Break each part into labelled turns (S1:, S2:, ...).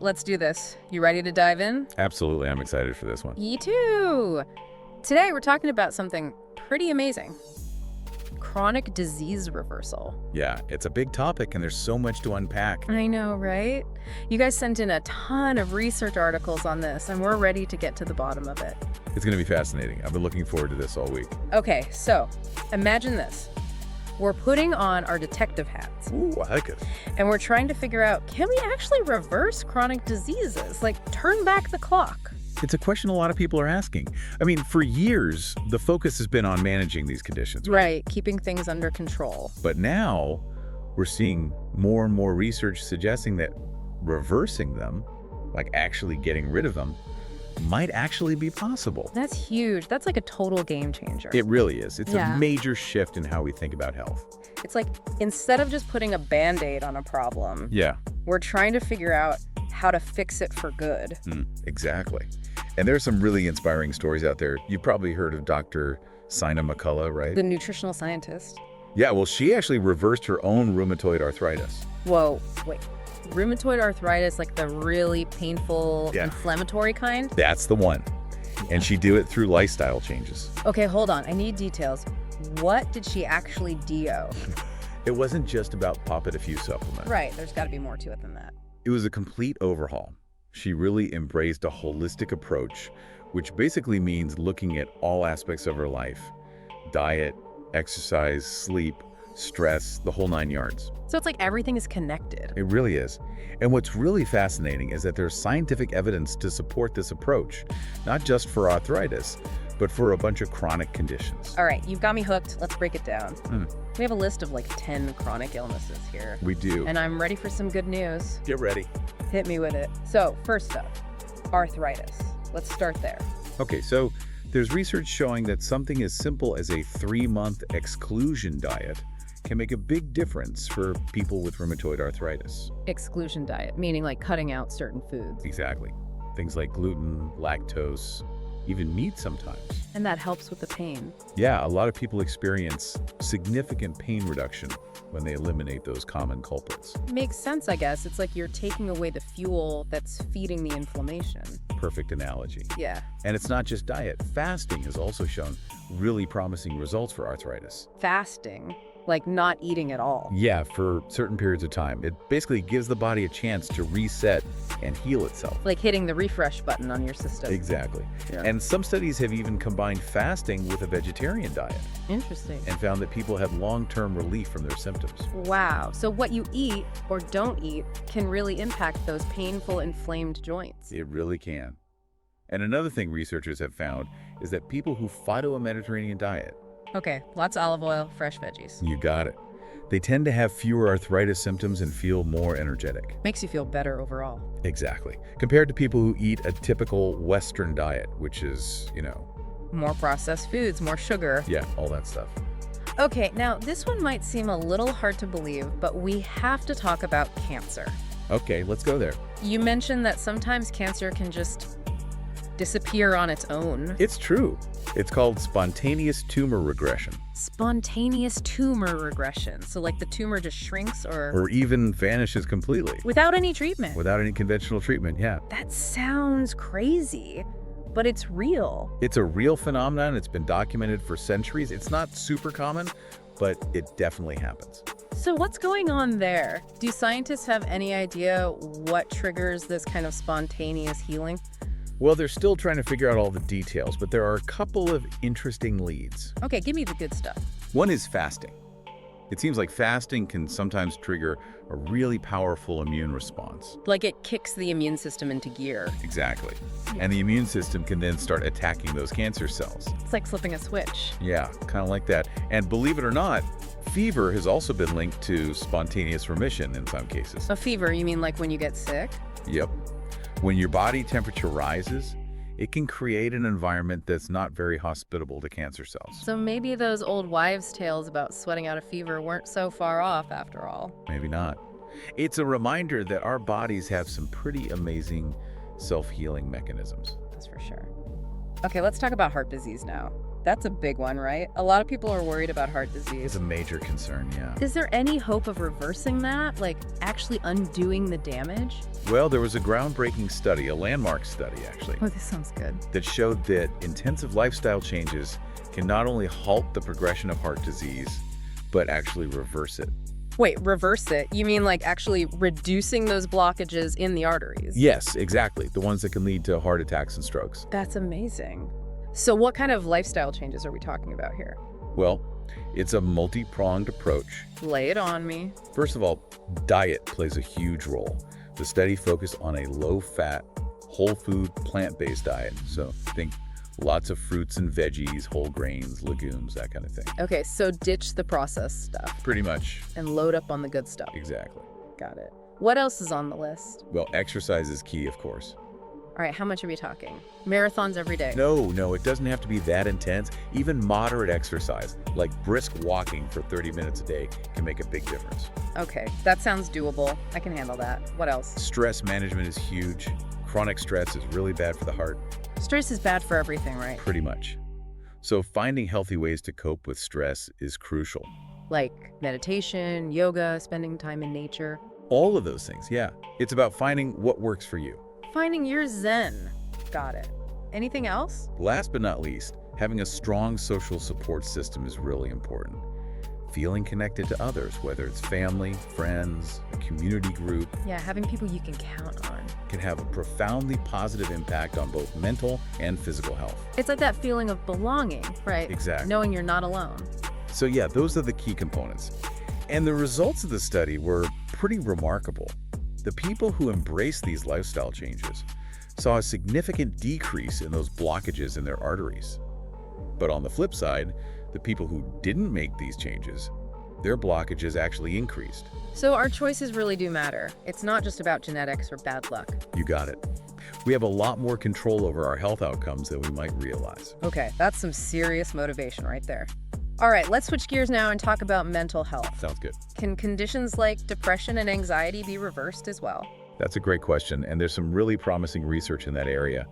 S1: let's do this. You ready to dive in?
S2: Absolutely, I'm excited for this one.
S1: Me too. Today we're talking about something pretty amazing. Chronic disease reversal.
S2: Yeah, it's a big topic and there's so much to unpack.
S1: I know, right? You guys sent in a ton of research articles on this, and we're ready to get to the bottom of it.
S2: It's going to be fascinating. I've been looking forward to this all week.
S1: Okay, so imagine this. We're putting on our detective hats.
S2: Ooh, I like it.
S1: And we're trying to figure out, can we actually reverse chronic diseases? Like, turn back the clock?
S2: It's a question a lot of people are asking. I mean, for years, the focus has been on managing these conditions.
S1: Right, keeping things under control.
S2: But now, we're seeing more and more research suggesting that reversing them, like actually getting rid of them, might actually be possible.
S1: That's huge. That's like a total game changer.
S2: It really is. It's
S1: Yeah.
S2: a major shift in how we think about health.
S1: It's like, instead of just putting a Band-Aid on a problem,
S2: Yeah,
S1: we're trying to figure out how to fix it for good.
S2: exactly. And there's some really inspiring stories out there. You've probably heard of Dr. Sina McCullough, right?
S1: The nutritional scientist.
S2: Yeah, well, she actually reversed her own rheumatoid arthritis.
S1: Whoa, wait. Rheumatoid arthritis, like the really painful,
S2: Yeah.
S1: inflammatory kind?
S2: That's the one. And she did it through lifestyle changes.
S1: Okay, hold on. I need details. What did she actually do?
S2: It wasn't just about popping a few supplements.
S1: Right, there's got to be more to it than that.
S2: It was a complete overhaul. She really embraced a holistic approach, which basically means looking at all aspects of her life: diet, exercise, sleep, stress, the whole 9 yards.
S1: So it's like everything is connected.
S2: It really is. And what's really fascinating is that there's scientific evidence to support this approach, not just for arthritis, but for a bunch of chronic conditions.
S1: All right, you've got me hooked. Let's break it down. We have a list of like 10 chronic illnesses here.
S2: We do.
S1: And I'm ready for some good news.
S2: Get ready.
S1: Hit me with it. So, first up, arthritis. Let's start there.
S2: Okay, so there's research showing that something as simple as a 3-month exclusion diet can make a big difference for people with rheumatoid arthritis.
S1: Exclusion diet, meaning like cutting out certain foods.
S2: Exactly. Things like gluten, lactose, even meat sometimes.
S1: And that helps with the pain.
S2: Yeah, a lot of people experience significant pain reduction when they eliminate those common culprits.
S1: Makes sense, I guess. It's like you're taking away the fuel that's feeding the inflammation.
S2: Perfect analogy.
S1: Yeah.
S2: And it's not just diet. Fasting has also shown really promising results for arthritis.
S1: Fasting, like not eating at all.
S2: Yeah, for certain periods of time. It basically gives the body a chance to reset and heal itself.
S1: Like hitting the refresh button on your system.
S2: Exactly.
S1: Yeah.
S2: And some studies have even combined fasting with a vegetarian diet
S1: Interesting.
S2: and found that people had long-term relief from their symptoms.
S1: Wow. So what you eat or don't eat can really impact those painful, inflamed joints.
S2: It really can. And another thing researchers have found is that people who follow a Mediterranean diet,
S1: Okay, lots of olive oil, fresh veggies.
S2: you got it, they tend to have fewer arthritis symptoms and feel more energetic.
S1: Makes you feel better overall.
S2: Exactly. Compared to people who eat a typical Western diet, which is,
S1: More processed foods, more sugar.
S2: yeah, all that stuff.
S1: Okay, now this one might seem a little hard to believe, but we have to talk about cancer.
S2: Okay, let's go there.
S1: You mentioned that sometimes cancer can just disappear on its own.
S2: It's true. It's called spontaneous tumor regression,
S1: Spontaneous tumor regression. So like the tumor just shrinks
S2: or even vanishes completely
S1: without any treatment.
S2: without any conventional treatment. Yeah.
S1: That sounds crazy, but it's real.
S2: It's a real phenomenon. It's been documented for centuries. It's not super common, but it definitely happens.
S1: So what's going on there? Do scientists have any idea what triggers this kind of spontaneous healing?
S2: Well, they're still trying to figure out all the details, but there are a couple of interesting leads.
S1: Okay, give me the good stuff.
S2: One is fasting. It seems like fasting can sometimes trigger a really powerful immune response.
S1: Like it kicks the immune system into gear.
S2: Exactly. And the immune system can then start attacking those cancer cells.
S1: It's like flipping a switch.
S2: Yeah, kind of like that. And believe it or not, fever has also been linked to spontaneous remission in some cases.
S1: A fever, you mean like when you get sick?
S2: Yep. When your body temperature rises, it can create an environment that's not very hospitable to cancer cells.
S1: So maybe those old wives' tales about sweating out a fever weren't so far off after all.
S2: Maybe not. It's a reminder that our bodies have some pretty amazing self-healing mechanisms.
S1: That's for sure. Okay, let's talk about heart disease now. That's a big one, right? A lot of people are worried about heart
S2: It's
S1: disease.
S2: a major concern, yeah.
S1: Is there any hope of reversing that? Like, actually undoing the damage?
S2: Well, there was a groundbreaking study, a landmark study actually,
S1: Oh, this sounds good.
S2: that showed that intensive lifestyle changes can not only halt the progression of heart disease, but actually reverse it.
S1: Wait, reverse it? You mean like actually reducing those blockages in the arteries?
S2: Yes, exactly. The ones that can lead to heart attacks and strokes.
S1: That's amazing. So what kind of lifestyle changes are we talking about here?
S2: Well, it's a multi-pronged approach.
S1: Lay it on me.
S2: First of all, diet plays a huge role. The study focused on a low-fat, whole food, plant-based diet. So think lots of fruits and veggies, whole grains, legumes, that kind of thing.
S1: Okay, so ditch the processed stuff
S2: Pretty much.
S1: and load up on the good stuff.
S2: Exactly.
S1: Got it. What else is on the list?
S2: Well, exercise is key, of course.
S1: All right, how much are we talking? Marathons every day.
S2: No, it doesn't have to be that intense. Even moderate exercise, like brisk walking for 30 minutes a day, can make a big difference.
S1: Okay, that sounds doable. I can handle that. What else?
S2: Stress management is huge. Chronic stress is really bad for the heart,
S1: Stress is bad for everything, right?
S2: pretty much. So finding healthy ways to cope with stress is crucial.
S1: Like meditation, yoga, spending time in nature.
S2: All of those things, yeah. It's about finding what works for you.
S1: Finding your zen. Got it. Anything else?
S2: Last but not least, having a strong social support system is really important. Feeling connected to others, whether it's family, friends, a community group,
S1: Yeah, having people you can count on.
S2: can have a profoundly positive impact on both mental and physical health.
S1: It's like that feeling of belonging, right?
S2: Exactly.
S1: Knowing you're not alone.
S2: So yeah, those are the key components. And the results of the study were pretty remarkable. The people who embraced these lifestyle changes saw a significant decrease in those blockages in their arteries. But on the flip side, the people who didn't make these changes, their blockages actually increased.
S1: So our choices really do matter. It's not just about genetics or bad luck.
S2: You got it. We have a lot more control over our health outcomes than we might realize.
S1: Okay, that's some serious motivation right there. All right, let's switch gears now and talk about mental health.
S2: Sounds good.
S1: Can conditions like depression and anxiety be reversed as well?
S2: That's a great question, and there's some really promising research in that area.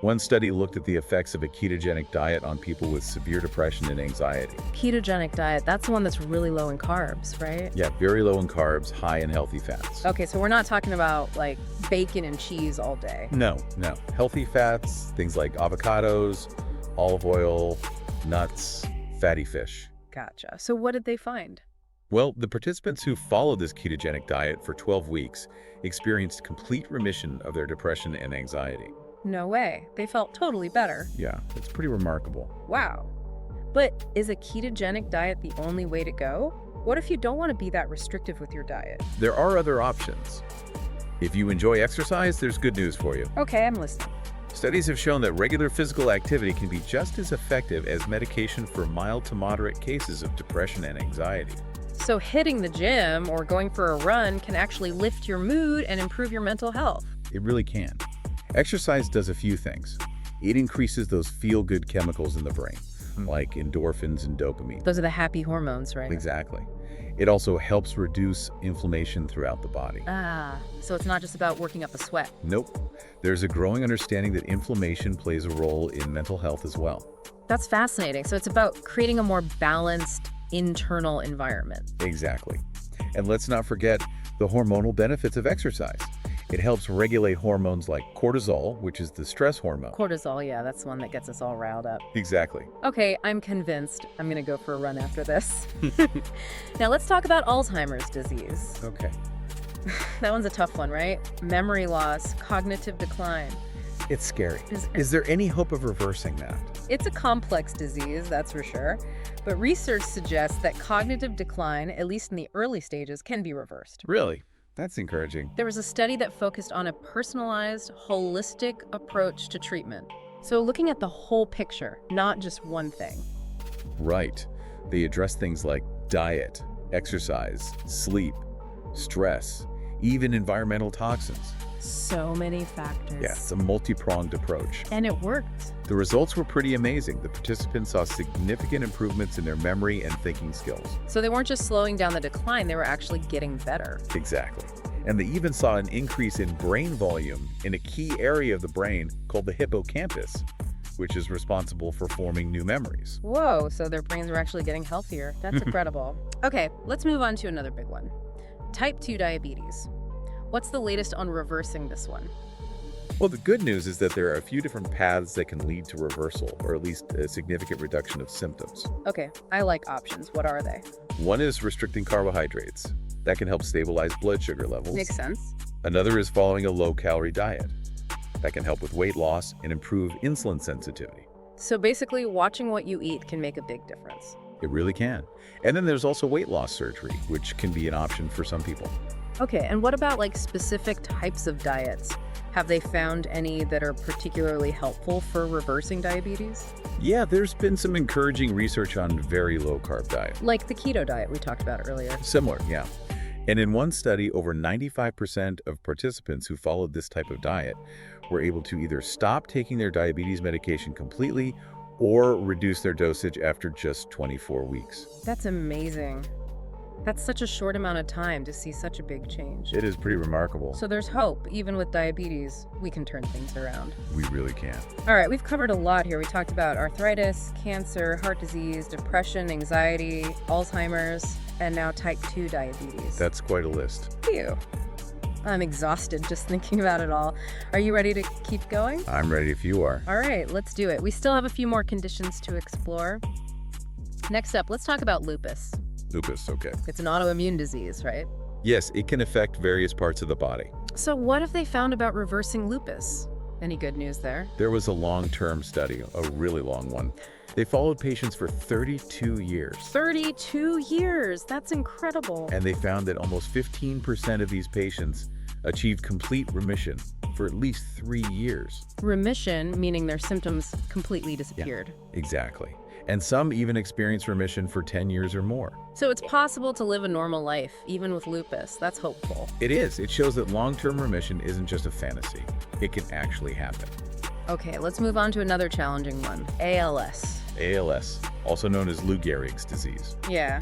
S2: One study looked at the effects of a ketogenic diet on people with severe depression and anxiety.
S1: Ketogenic diet, that's the one that's really low in carbs, right?
S2: Yeah, very low in carbs, high in healthy fats.
S1: Okay, so we're not talking about like bacon and cheese all day.
S2: No. Healthy fats, things like avocados, olive oil, nuts, fatty fish.
S1: Gotcha. So what did they find?
S2: Well, the participants who followed this ketogenic diet for 12 weeks experienced complete remission of their depression and anxiety.
S1: No way. They felt totally better.
S2: Yeah, it's pretty remarkable.
S1: Wow. But is a ketogenic diet the only way to go? What if you don't want to be that restrictive with your diet?
S2: There are other options. If you enjoy exercise, there's good news for you.
S1: Okay, I'm listening.
S2: Studies have shown that regular physical activity can be just as effective as medication for mild to moderate cases of depression and anxiety.
S1: So hitting the gym or going for a run can actually lift your mood and improve your mental health.
S2: It really can. Exercise does a few things. It increases those feel-good chemicals in the brain, like endorphins and dopamine.
S1: Those are the happy hormones, right?
S2: Exactly. It also helps reduce inflammation throughout the body.
S1: Ah, so it's not just about working up a sweat.
S2: Nope. There's a growing understanding that inflammation plays a role in mental health as well.
S1: That's fascinating. So it's about creating a more balanced internal environment.
S2: Exactly. And let's not forget the hormonal benefits of exercise. It helps regulate hormones like cortisol, which is the stress hormone.
S1: Cortisol, yeah, that's the one that gets us all riled up.
S2: Exactly.
S1: Okay, I'm convinced. I'm gonna go for a run after this. Now let's talk about Alzheimer's disease.
S2: Okay.
S1: That one's a tough one, right? Memory loss, cognitive decline.
S2: It's scary. Is there any hope of reversing that?
S1: It's a complex disease, that's for sure. But research suggests that cognitive decline, at least in the early stages, can be reversed.
S2: Really? That's encouraging.
S1: There was a study that focused on a personalized, holistic approach to treatment. So looking at the whole picture, not just one thing.
S2: Right. They address things like diet, exercise, sleep, stress, even environmental toxins.
S1: So many factors.
S2: Yeah, it's a multi-pronged approach.
S1: And it worked.
S2: The results were pretty amazing. The participants saw significant improvements in their memory and thinking skills.
S1: So they weren't just slowing down the decline, they were actually getting better.
S2: Exactly. And they even saw an increase in brain volume in a key area of the brain called the hippocampus. which is responsible for forming new memories.
S1: Whoa, so their brains are actually getting healthier. That's incredible. Okay, let's move on to another big one. Type 2 diabetes. What's the latest on reversing this one?
S2: Well, the good news is that there are a few different paths that can lead to reversal, or at least a significant reduction of symptoms.
S1: Okay, I like options. What are they?
S2: One is restricting carbohydrates. That can help stabilize blood sugar levels.
S1: Makes sense.
S2: Another is following a low-calorie diet. That can help with weight loss and improve insulin sensitivity.
S1: So basically, watching what you eat can make a big difference.
S2: It really can. And then there's also weight loss surgery, which can be an option for some people.
S1: Okay, and what about like specific types of diets? Have they found any that are particularly helpful for reversing diabetes?
S2: Yeah, there's been some encouraging research on very low-carb diet.
S1: Like the keto diet we talked about earlier.
S2: Similar, yeah. And in one study, over 95% of participants who followed this type of diet were able to either stop taking their diabetes medication completely or reduce their dosage after just 24 weeks.
S1: That's amazing. That's such a short amount of time to see such a big change.
S2: It is pretty remarkable.
S1: So there's hope. Even with diabetes, we can turn things around.
S2: We really can.
S1: All right, we've covered a lot here. We talked about arthritis, cancer, heart disease, depression, anxiety, Alzheimer's, and now type 2 diabetes.
S2: That's quite a list.
S1: Phew. I'm exhausted just thinking about it all. Are you ready to keep going?
S2: I'm ready if you are.
S1: All right, let's do it. We still have a few more conditions to explore. Next up, let's talk about lupus.
S2: Lupus, okay.
S1: It's an autoimmune disease, right?
S2: Yes, it can affect various parts of the body.
S1: So what have they found about reversing lupus? Any good news there?
S2: There was a long-term study, a really long one. They followed patients for 32 years.
S1: 32 years! That's incredible.
S2: And they found that almost 15% of these patients achieved complete remission for at least 3 years.
S1: Remission, meaning their symptoms completely disappeared.
S2: Yeah, exactly. And some even experienced remission for 10 years or more.
S1: So it's possible to live a normal life, even with lupus. That's hopeful.
S2: It is. It shows that long-term remission isn't just a fantasy. It can actually happen.
S1: Okay, let's move on to another challenging one. ALS.
S2: ALS, also known as Lou Gehrig's disease.
S1: Yeah.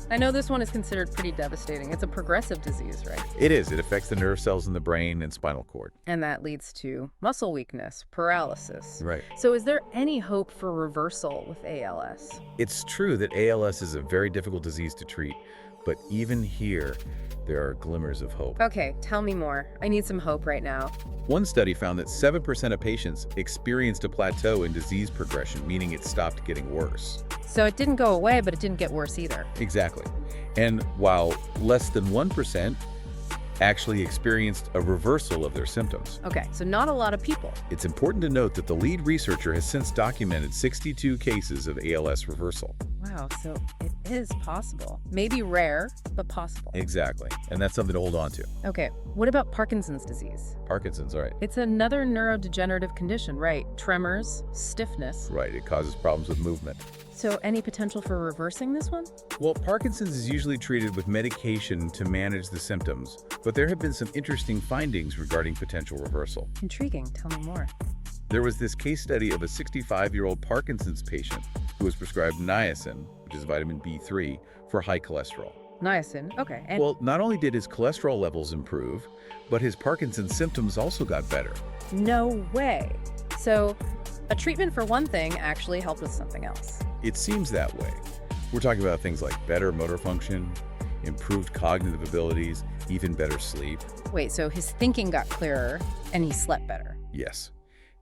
S1: I know this one is considered pretty devastating. It's a progressive disease, right?
S2: It is. It affects the nerve cells in the brain and spinal cord.
S1: And that leads to muscle weakness, paralysis.
S2: Right.
S1: So is there any hope for reversal with ALS?
S2: It's true that ALS is a very difficult disease to treat, but even here, there are glimmers of hope.
S1: Okay, tell me more. I need some hope right now.
S2: One study found that 7% of patients experienced a plateau in disease progression, meaning it stopped getting worse.
S1: So it didn't go away, but it didn't get worse either.
S2: Exactly. And while less than 1% actually experienced a reversal of their symptoms.
S1: Okay, so not a lot of people.
S2: It's important to note that the lead researcher has since documented 62 cases of ALS reversal.
S1: Wow, so it is possible. Maybe rare, but possible.
S2: Exactly. And that's something to hold on to.
S1: Okay, what about Parkinson's disease?
S2: Parkinson's, all right.
S1: It's another neurodegenerative condition, right? Tremors, stiffness.
S2: Right, it causes problems with movement.
S1: So any potential for reversing this one?
S2: Well, Parkinson's is usually treated with medication to manage the symptoms, but there have been some interesting findings regarding potential reversal.
S1: Intriguing. Tell me more.
S2: There was this case study of a 65-year-old Parkinson's patient who was prescribed niacin, which is vitamin B3, for high cholesterol.
S1: Niacin, okay. And
S2: Well, not only did his cholesterol levels improve, but his Parkinson's symptoms also got better.
S1: no way. So a treatment for one thing actually helped with something else.
S2: It seems that way. We're talking about things like better motor function, improved cognitive abilities, even better sleep.
S1: Wait, so his thinking got clearer and he slept better.
S2: Yes.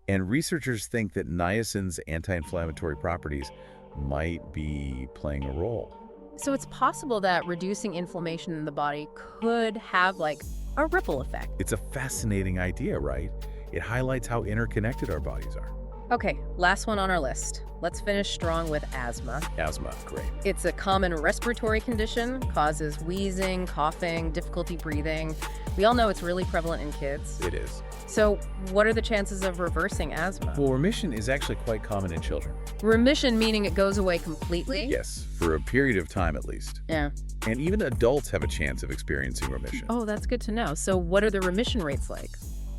S2: And researchers think that niacin's anti-inflammatory properties might be playing a role.
S1: So it's possible that reducing inflammation in the body could have like a ripple effect.
S2: It's a fascinating idea, right? It highlights how interconnected our bodies are.
S1: Okay, last one on our list. Let's finish strong with asthma.
S2: Asthma, great.
S1: It's a common respiratory condition, causes wheezing, coughing, difficulty breathing. We all know it's really prevalent in kids.
S2: It is.
S1: So what are the chances of reversing asthma?
S2: Well, remission is actually quite common in children.
S1: Remission meaning it goes away completely?
S2: Yes, for a period of time at least.
S1: Yeah.
S2: And even adults have a chance of experiencing remission.
S1: Oh, that's good to know. So what are the remission rates like?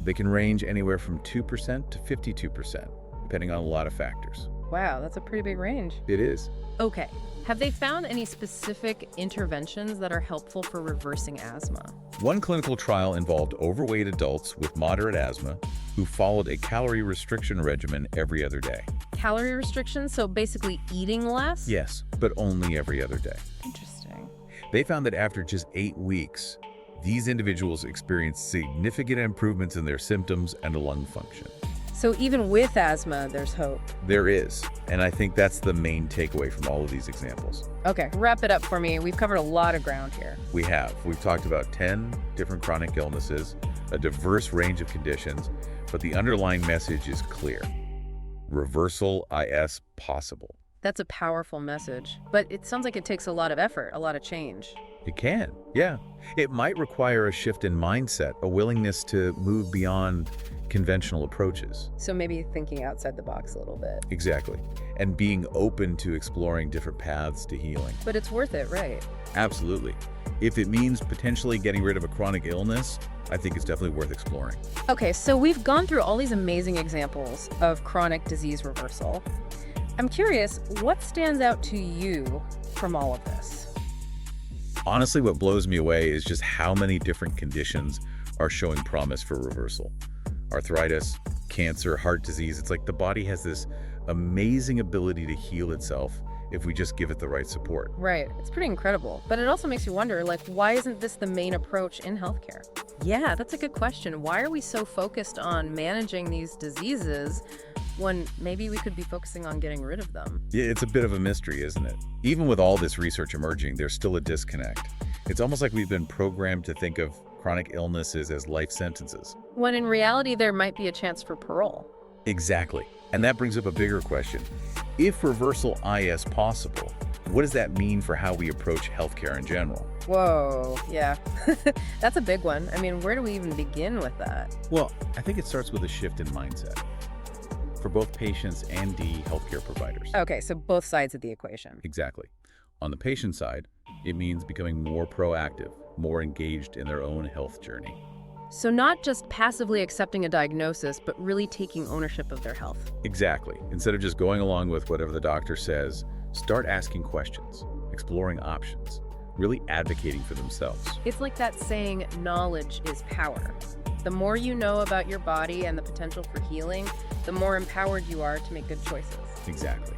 S2: They can range anywhere from 2% to 52%, depending on a lot of factors.
S1: Wow, that's a pretty big range.
S2: It is.
S1: Okay. Have they found any specific interventions that are helpful for reversing asthma?
S2: One clinical trial involved overweight adults with moderate asthma who followed a calorie restriction regimen every other day.
S1: Calorie restriction, so basically eating less?
S2: Yes, but only every other day.
S1: Interesting.
S2: They found that after just 8 weeks, these individuals experienced significant improvements in their symptoms and lung function.
S1: So even with asthma, there's hope.
S2: There is, and I think that's the main takeaway from all of these examples.
S1: Okay, wrap it up for me. We've covered a lot of ground here.
S2: We've talked about 10 different chronic illnesses, a diverse range of conditions, but the underlying message is clear. Reversal is possible.
S1: That's a powerful message, but it sounds like it takes a lot of effort, a lot of change.
S2: It can, yeah. It might require a shift in mindset, a willingness to move beyond conventional approaches.
S1: So maybe thinking outside the box a little bit.
S2: Exactly. And being open to exploring different paths to healing.
S1: But it's worth it, right?
S2: Absolutely. If it means potentially getting rid of a chronic illness, I think it's definitely worth exploring.
S1: Okay, so we've gone through all these amazing examples of chronic disease reversal. I'm curious, what stands out to you from all of this?
S2: Honestly, what blows me away is just how many different conditions are showing promise for reversal. Arthritis, cancer, heart disease, it's like the body has this amazing ability to heal itself if we just give it the right support.
S1: Right, it's pretty incredible. But it also makes you wonder, like, why isn't this the main approach in healthcare? Yeah, that's a good question. Why are we so focused on managing these diseases when maybe we could be focusing on getting rid of them?
S2: Yeah, it's a bit of a mystery, isn't it? Even with all this research emerging, there's still a disconnect. It's almost like we've been programmed to think of chronic illnesses as life sentences.
S1: When in reality, there might be a chance for parole.
S2: Exactly. And that brings up a bigger question. If reversal is possible, what does that mean for how we approach healthcare in general?
S1: Whoa, yeah. That's a big one. I mean, where do we even begin with that?
S2: Well, I think it starts with a shift in mindset for both patients and the healthcare providers.
S1: Okay, so both sides of the equation.
S2: Exactly. On the patient side, it means becoming more proactive, more engaged in their own health journey.
S1: So not just passively accepting a diagnosis, but really taking ownership of their health.
S2: Exactly. Instead of just going along with whatever the doctor says, start asking questions, exploring options, really advocating for themselves.
S1: It's like that saying, knowledge is power. The more you know about your body and the potential for healing, the more empowered you are to make good choices.
S2: Exactly.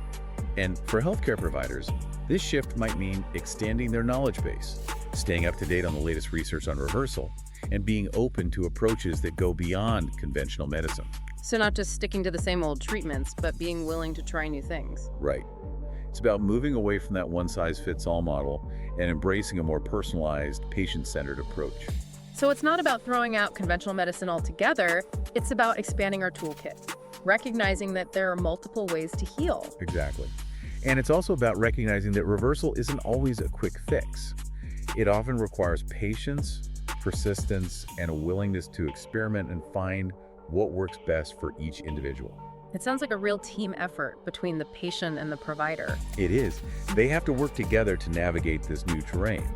S2: And for healthcare providers, this shift might mean extending their knowledge base, staying up to date on the latest research on reversal, and being open to approaches that go beyond conventional medicine.
S1: So not just sticking to the same old treatments, but being willing to try new things.
S2: Right. It's about moving away from that one-size-fits-all model and embracing a more personalized, patient-centered approach.
S1: So it's not about throwing out conventional medicine altogether, it's about expanding our toolkit, recognizing that there are multiple ways to heal.
S2: Exactly. And it's also about recognizing that reversal isn't always a quick fix. It often requires patience, persistence, and a willingness to experiment and find what works best for each individual.
S1: It sounds like a real team effort between the patient and the provider.
S2: It is. They have to work together to navigate this new terrain.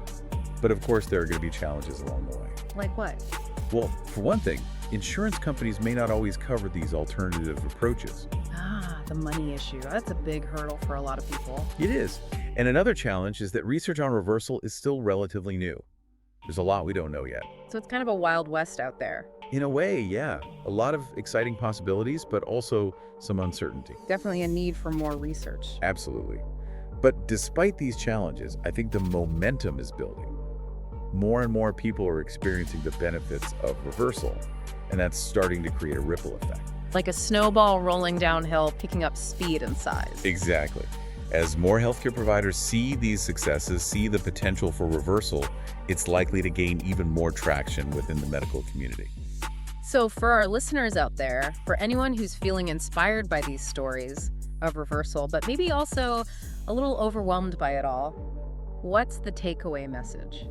S2: But of course, there are going to be challenges along the way.
S1: Like what?
S2: Well, for one thing, insurance companies may not always cover these alternative approaches.
S1: The money issue. That's a big hurdle for a lot of people.
S2: It is. And another challenge is that research on reversal is still relatively new. There's a lot we don't know yet.
S1: So it's kind of a wild west out there.
S2: In a way, yeah. A lot of exciting possibilities, but also some uncertainty.
S1: Definitely a need for more research.
S2: Absolutely. But despite these challenges, I think the momentum is building. More and more people are experiencing the benefits of reversal, and that's starting to create a ripple effect.
S1: Like a snowball rolling downhill, picking up speed and size.
S2: Exactly. As more healthcare providers see these successes, see the potential for reversal, it's likely to gain even more traction within the medical community.
S1: So for our listeners out there, for anyone who's feeling inspired by these stories of reversal, but maybe also a little overwhelmed by it all, what's the takeaway message?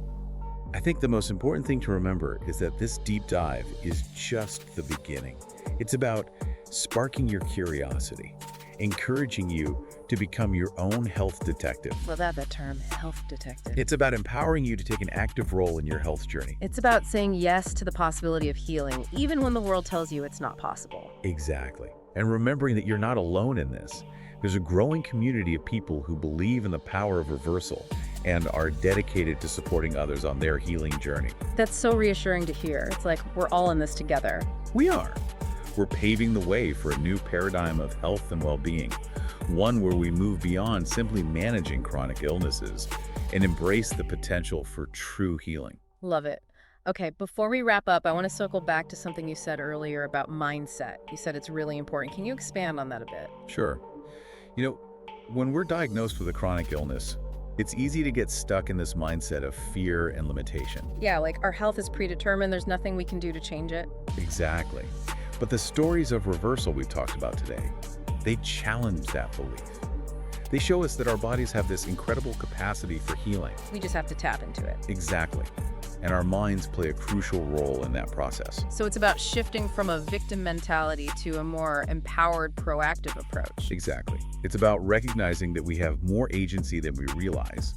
S2: I think the most important thing to remember is that this deep dive is just the beginning. It's about sparking your curiosity, encouraging you to become your own health detective.
S1: Love that term, health detective.
S2: It's about empowering you to take an active role in your health journey.
S1: It's about saying yes to the possibility of healing, even when the world tells you it's not possible.
S2: Exactly. And remembering that you're not alone in this. There's a growing community of people who believe in the power of reversal and are dedicated to supporting others on their healing journey.
S1: That's so reassuring to hear. It's like we're all in this together.
S2: We are. we're paving the way for a new paradigm of health and well-being, one where we move beyond simply managing chronic illnesses and embrace the potential for true healing.
S1: Love it. Okay, before we wrap up, I want to circle back to something you said earlier about mindset. You said it's really important. Can you expand on that a bit?
S2: Sure. You know, when we're diagnosed with a chronic illness, it's easy to get stuck in this mindset of fear and limitation.
S1: Yeah, like our health is predetermined, there's nothing we can do to change it.
S2: Exactly. But the stories of reversal we've talked about today, they challenge that belief. They show us that our bodies have this incredible capacity for healing.
S1: We just have to tap into it.
S2: Exactly. And our minds play a crucial role in that process.
S1: So it's about shifting from a victim mentality to a more empowered, proactive approach.
S2: Exactly. It's about recognizing that we have more agency than we realize,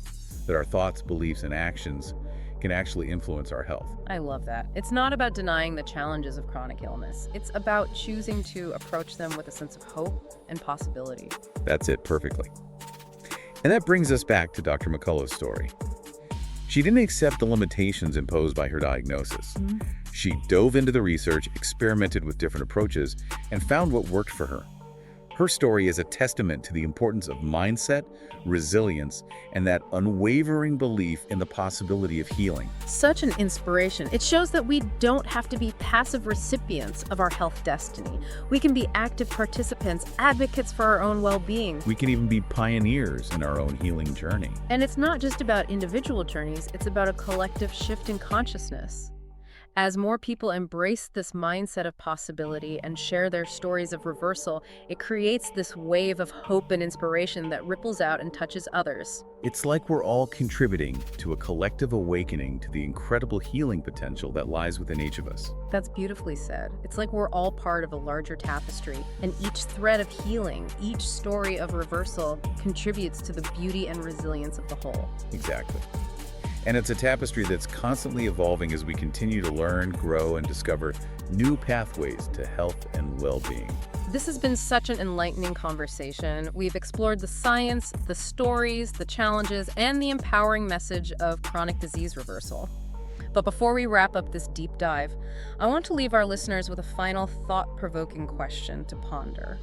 S2: that our thoughts, beliefs, and actions can actually influence our health.
S1: I love that. It's not about denying the challenges of chronic illness. It's about choosing to approach them with a sense of hope and possibility.
S2: That's it perfectly. And that brings us back to Dr. McCullough's story. She didn't accept the limitations imposed by her diagnosis. She dove into the research, experimented with different approaches, and found what worked for her. Her story is a testament to the importance of mindset, resilience, and that unwavering belief in the possibility of healing.
S1: Such an inspiration. It shows that we don't have to be passive recipients of our health destiny. We can be active participants, advocates for our own well-being.
S2: We can even be pioneers in our own healing journey.
S1: And it's not just about individual journeys, it's about a collective shift in consciousness. As more people embrace this mindset of possibility and share their stories of reversal, it creates this wave of hope and inspiration that ripples out and touches others.
S2: It's like we're all contributing to a collective awakening to the incredible healing potential that lies within each of us.
S1: That's beautifully said. It's like we're all part of a larger tapestry, and each thread of healing, each story of reversal contributes to the beauty and resilience of the whole.
S2: Exactly. And it's a tapestry that's constantly evolving as we continue to learn, grow, and discover new pathways to health and well-being.
S1: This has been such an enlightening conversation. We've explored the science, the stories, the challenges, and the empowering message of chronic disease reversal. But before we wrap up this deep dive, I want to leave our listeners with a final thought-provoking question to ponder.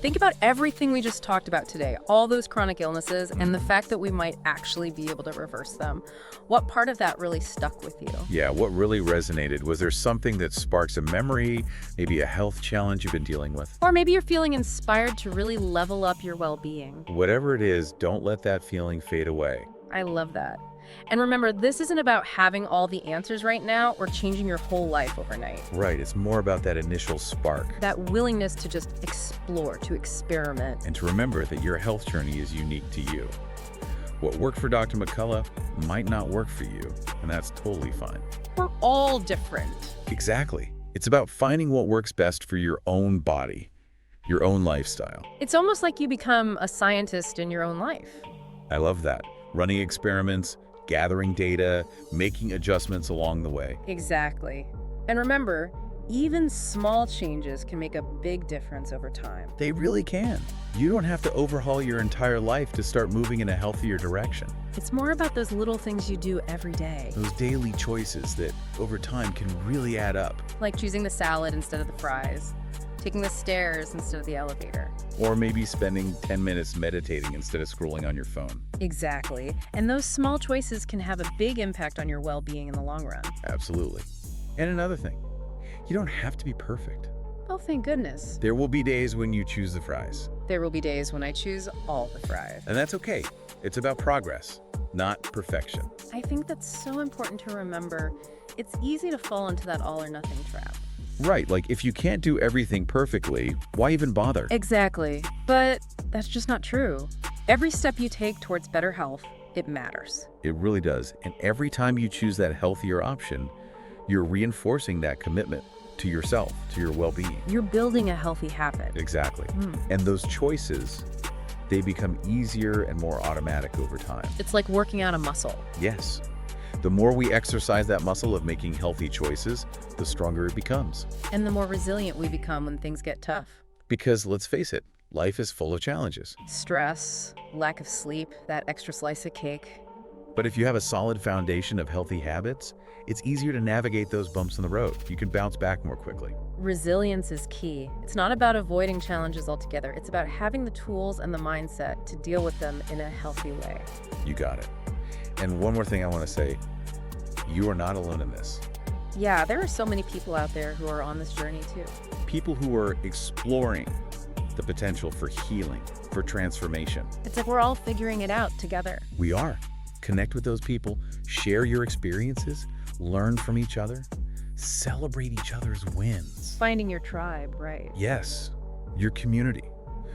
S1: Think about everything we just talked about today, all those chronic illnesses, and the fact that we might actually be able to reverse them. What part of that really stuck with you?
S2: Yeah, what really resonated? Was there something that sparks a memory, maybe a health challenge you've been dealing with?
S1: Or maybe you're feeling inspired to really level up your well-being.
S2: Whatever it is, don't let that feeling fade away.
S1: I love that. And remember, this isn't about having all the answers right now or changing your whole life overnight.
S2: Right, it's more about that initial spark.
S1: That willingness to just explore, to experiment.
S2: And to remember that your health journey is unique to you. What worked for Dr. McCullough might not work for you, and that's totally fine.
S1: We're all different.
S2: Exactly. It's about finding what works best for your own body, your own lifestyle.
S1: It's almost like you become a scientist in your own life.
S2: I love that. Running experiments, gathering data, making adjustments along the way.
S1: Exactly. And remember, even small changes can make a big difference over time.
S2: They really can. You don't have to overhaul your entire life to start moving in a healthier direction.
S1: It's more about those little things you do every day.
S2: Those daily choices that over time can really add up.
S1: Like choosing the salad instead of the fries, taking the stairs instead of the elevator.
S2: Or maybe spending 10 minutes meditating instead of scrolling on your phone.
S1: Exactly. And those small choices can have a big impact on your well-being in the long run.
S2: Absolutely. And another thing, you don't have to be perfect.
S1: Oh, thank goodness.
S2: There will be days when you choose the fries.
S1: There will be days when I choose all the fries.
S2: And that's okay. It's about progress, not perfection.
S1: I think that's so important to remember. It's easy to fall into that all or nothing trap.
S2: Right, like if you can't do everything perfectly, why even bother?
S1: Exactly. But that's just not true. Every step you take towards better health, it matters.
S2: It really does. And every time you choose that healthier option, you're reinforcing that commitment to yourself, to your well-being.
S1: You're building a healthy habit.
S2: Exactly. And those choices, they become easier and more automatic over time.
S1: It's like working out a muscle.
S2: Yes. The more we exercise that muscle of making healthy choices, the stronger it becomes.
S1: And the more resilient we become when things get tough.
S2: Because let's face it, life is full of challenges.
S1: Stress, lack of sleep, that extra slice of cake.
S2: But if you have a solid foundation of healthy habits, it's easier to navigate those bumps in the road. You can bounce back more quickly.
S1: Resilience is key. It's not about avoiding challenges altogether. It's about having the tools and the mindset to deal with them in a healthy way.
S2: You got it. And one more thing I want to say, you are not alone in this.
S1: Yeah, there are so many people out there who are on this journey too.
S2: People who are exploring the potential for healing, for transformation.
S1: It's like we're all figuring it out together.
S2: We are. Connect with those people, share your experiences, learn from each other, celebrate each other's wins.
S1: Finding your tribe, right?
S2: Yes, your community.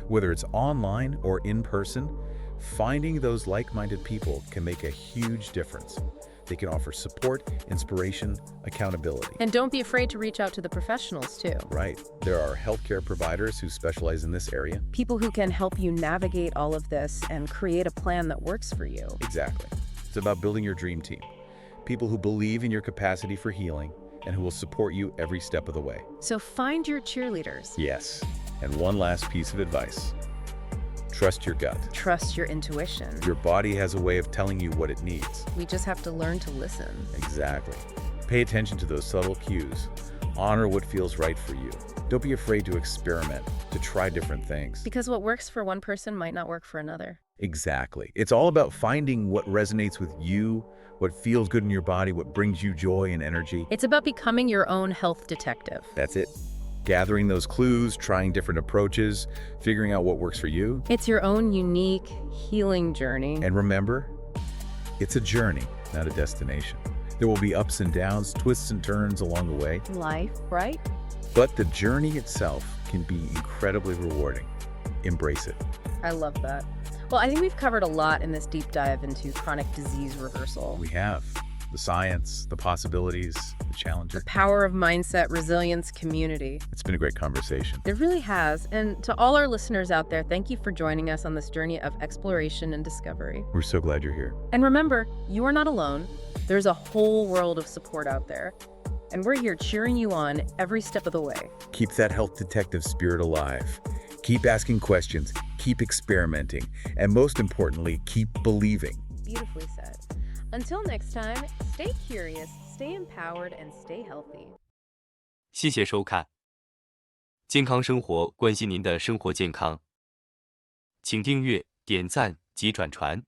S2: Whether it's online or in person, finding those like-minded people can make a huge difference. They can offer support, inspiration, accountability.
S1: And don't be afraid to reach out to the professionals too.
S2: Right. There are healthcare providers who specialize in this area.
S1: People who can help you navigate all of this and create a plan that works for you.
S2: Exactly. It's about building your dream team. People who believe in your capacity for healing and who will support you every step of the way.
S1: So find your cheerleaders.
S2: Yes. And one last piece of advice. Trust your gut.
S1: Trust your intuition.
S2: Your body has a way of telling you what it needs.
S1: We just have to learn to listen.
S2: Exactly. Pay attention to those subtle cues. Honor what feels right for you. Don't be afraid to experiment, to try different things.
S1: Because what works for one person might not work for another.
S2: Exactly. It's all about finding what resonates with you, what feels good in your body, what brings you joy and energy.
S1: It's about becoming your own health detective.
S2: That's it. Gathering those clues, trying different approaches, figuring out what works for you.
S1: It's your own unique healing journey.
S2: And remember, it's a journey, not a destination. There will be ups and downs, twists and turns along the way.
S1: Life, right?
S2: But the journey itself can be incredibly rewarding. Embrace it.
S1: I love that. Well, I think we've covered a lot in this deep dive into chronic disease reversal.
S2: We have. The science, the possibilities, the challenges.
S1: The power of mindset, resilience, community.
S2: It's been a great conversation.
S1: It really has. And to all our listeners out there, thank you for joining us on this journey of exploration and discovery.
S2: We're so glad you're here.
S1: And remember, you are not alone. There's a whole world of support out there. And we're here cheering you on every step of the way.
S2: Keep that health detective spirit alive. Keep asking questions, keep experimenting, and most importantly, keep believing.
S1: Beautifully said. Until next time, stay curious, stay empowered, and stay healthy.
S3: 谢谢收看，健康生活关心您的生活健康，请订阅、点赞及转传。